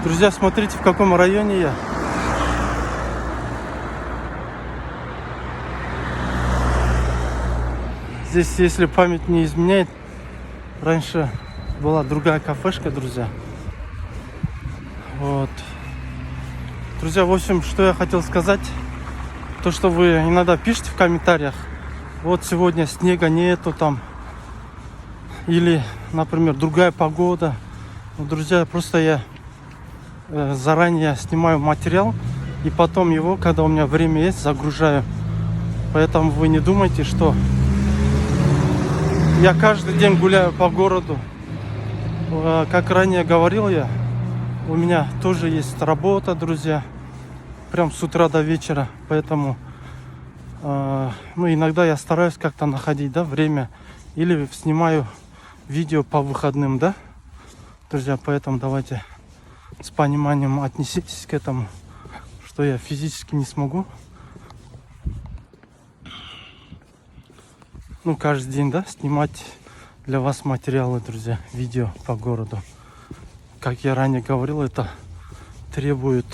Друзья, смотрите, в каком районе я. Здесь, если память не изменяет, раньше была другая кафешка, друзья. Вот. Друзья, в общем, что я хотел сказать. То, что вы иногда пишете в комментариях. Вот сегодня снега нету там. Или, например, другая погода. Ну, друзья, просто я заранее снимаю материал. И потом его, когда у меня время есть, загружаю. Поэтому вы не думайте, что я каждый день гуляю по городу. Как ранее говорил я, у меня тоже есть работа, друзья. Прям с утра до вечера. Поэтому иногда я стараюсь как-то находить, да, время. Или снимаю видео по выходным, да. Друзья, поэтому давайте с пониманием отнеситесь к этому, что я физически не смогу. Каждый день, да, снимать для вас материалы, друзья, видео по городу. Как я ранее говорил, это требует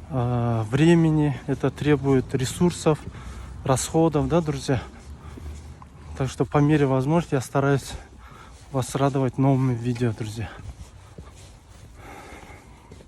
времени, это требует ресурсов, расходов, да, друзья. Так что по мере возможности я стараюсь вас радовать новыми видео, друзья.